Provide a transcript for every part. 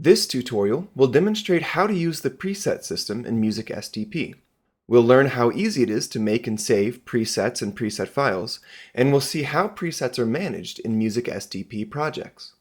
This tutorial will demonstrate how to use the preset system in Music SDP. We'll learn how easy it is to make and save presets and preset files, and we'll see how presets are managed in Music SDP projects.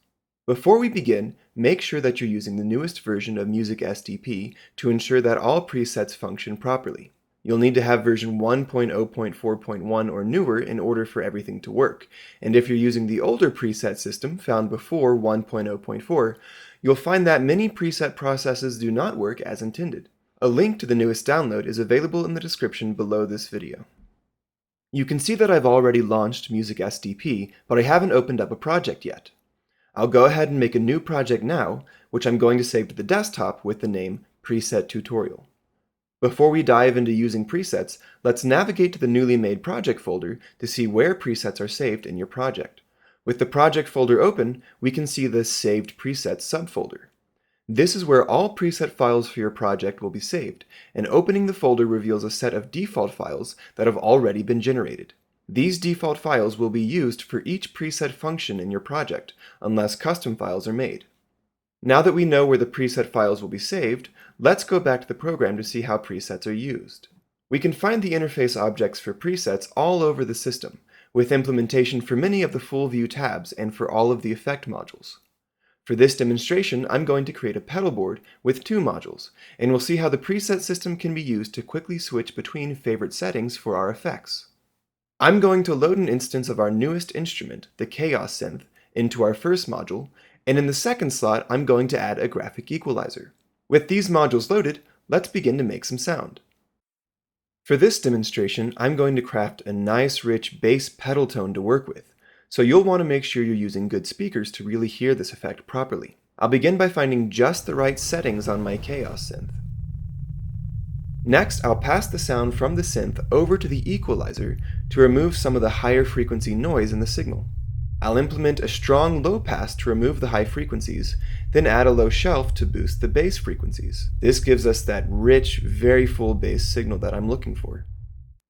Before we begin, make sure that you're using the newest version of Music SDP to ensure that all presets function properly. You'll need to have version 1.0.4.1 or newer in order for everything to work, and if you're using the older preset system found before 1.0.4, you'll find that many preset processes do not work as intended. A link to the newest download is available in the description below this video. You can see that I've already launched Music SDP, but I haven't opened up a project yet. I'll go ahead and make a new project now, which I'm going to save to the desktop with the name Preset Tutorial. Before we dive into using presets, let's navigate to the newly made project folder to see where presets are saved in your project. With the project folder open, we can see the Saved Presets subfolder. This is where all preset files for your project will be saved, and opening the folder reveals a set of default files that have already been generated. These default files will be used for each preset function in your project, unless custom files are made. Now that we know where the preset files will be saved, let's go back to the program to see how presets are used. We can find the interface objects for presets all over the system, with implementation for many of the full view tabs and for all of the effect modules. For this demonstration, I'm going to create a pedal board with two modules, and we'll see how the preset system can be used to quickly switch between favorite settings for our effects. I'm going to load an instance of our newest instrument, the Chaos Synth, into our first module, and in the second slot, I'm going to add a graphic equalizer. With these modules loaded, let's begin to make some sound. For this demonstration, I'm going to craft a nice rich bass pedal tone to work with, so you'll want to make sure you're using good speakers to really hear this effect properly. I'll begin by finding just the right settings on my Chaos Synth. Next, I'll pass the sound from the synth over to the equalizer to remove some of the higher frequency noise in the signal. I'll implement a strong low pass to remove the high frequencies, then add a low shelf to boost the bass frequencies. This gives us that rich, very full bass signal that I'm looking for.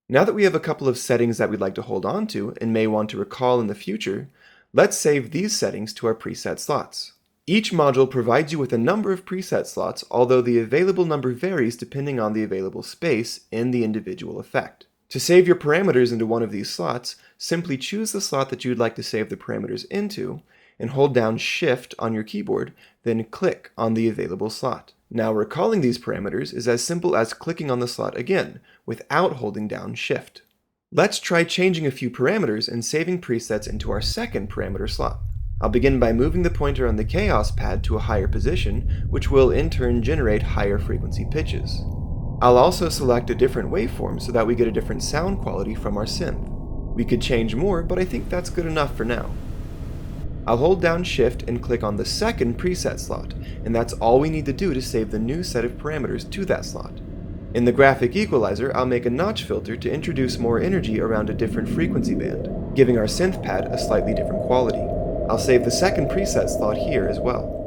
Now that we have a couple of settings that we'd like to hold on to and may want to recall in the future, let's save these settings to our preset slots. Each module provides you with a number of preset slots, although the available number varies depending on the available space in the individual effect. To save your parameters into one of these slots, simply choose the slot that you'd like to save the parameters into, and hold down Shift on your keyboard, then click on the available slot. Now recalling these parameters is as simple as clicking on the slot again, without holding down Shift. Let's try changing a few parameters and saving presets into our second parameter slot. I'll begin by moving the pointer on the Chaos pad to a higher position, which will in turn generate higher frequency pitches. I'll also select a different waveform so that we get a different sound quality from our synth. We could change more, but I think that's good enough for now. I'll hold down Shift and click on the second preset slot, and that's all we need to do to save the new set of parameters to that slot. In the graphic equalizer, I'll make a notch filter to introduce more energy around a different frequency band, giving our synth pad a slightly different quality. I'll save the second preset slot here as well.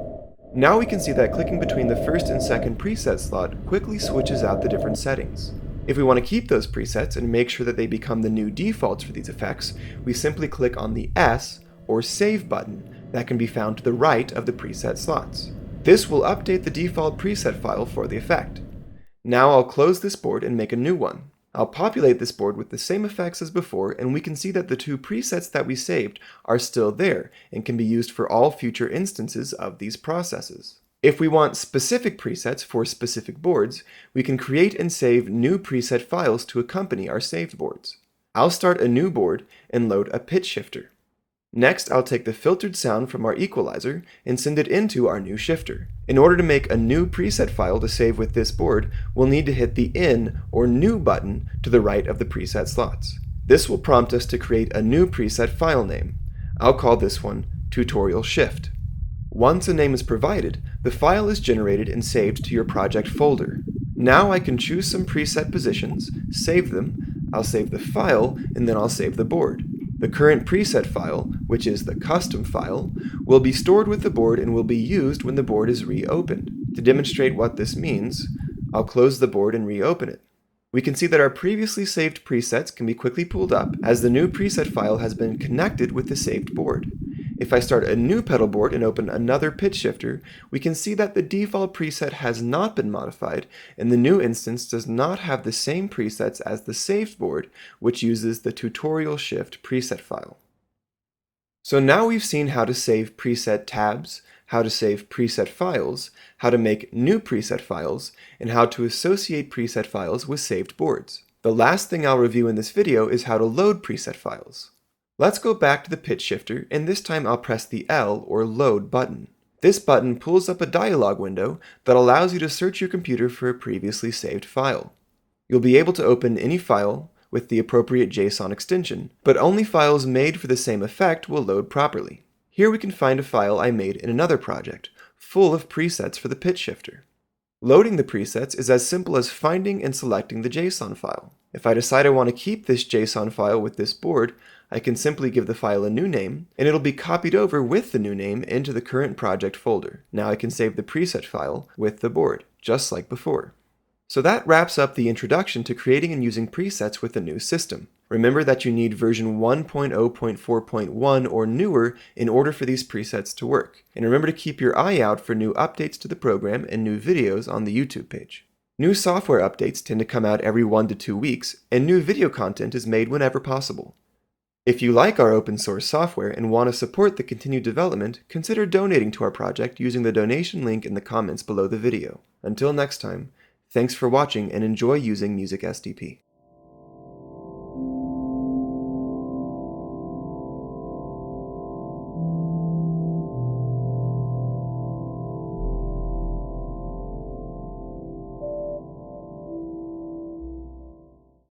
Now we can see that clicking between the first and second preset slot quickly switches out the different settings. If we want to keep those presets and make sure that they become the new defaults for these effects, we simply click on the S or Save button that can be found to the right of the preset slots. This will update the default preset file for the effect. Now I'll close this board and make a new one. I'll populate this board with the same effects as before, and we can see that the two presets that we saved are still there and can be used for all future instances of these processes. If we want specific presets for specific boards, we can create and save new preset files to accompany our saved boards. I'll start a new board and load a pitch shifter. Next, I'll take the filtered sound from our equalizer and send it into our new shifter. In order to make a new preset file to save with this board, we'll need to hit the In or New button to the right of the preset slots. This will prompt us to create a new preset file name. I'll call this one Tutorial Shift. Once a name is provided, the file is generated and saved to your project folder. Now I can choose some preset positions, save them, I'll save the file, and then I'll save the board. The current preset file, which is the custom file, will be stored with the board and will be used when the board is reopened. To demonstrate what this means, I'll close the board and reopen it. We can see that our previously saved presets can be quickly pulled up as the new preset file has been connected with the saved board. If I start a new pedal board and open another pitch shifter, we can see that the default preset has not been modified, and the new instance does not have the same presets as the saved board, which uses the tutorial shift preset file. So now we've seen how to save preset tabs, how to save preset files, how to make new preset files, and how to associate preset files with saved boards. The last thing I'll review in this video is how to load preset files. Let's go back to the pitch shifter, and this time I'll press the L or load button. This button pulls up a dialog window that allows you to search your computer for a previously saved file. You'll be able to open any file with the appropriate JSON extension, but only files made for the same effect will load properly. Here we can find a file I made in another project, full of presets for the pitch shifter. Loading the presets is as simple as finding and selecting the JSON file. If I decide I want to keep this JSON file with this board, I can simply give the file a new name, and it'll be copied over with the new name into the current project folder. Now I can save the preset file with the board, just like before. So that wraps up the introduction to creating and using presets with the new system. Remember that you need version 1.0.4.1 or newer in order for these presets to work. And remember to keep your eye out for new updates to the program and new videos on the YouTube page. New software updates tend to come out every 1 to 2 weeks, and new video content is made whenever possible. If you like our open source software and want to support the continued development, consider donating to our project using the donation link in the comments below the video. Until next time, thanks for watching and enjoy using MusicSDP.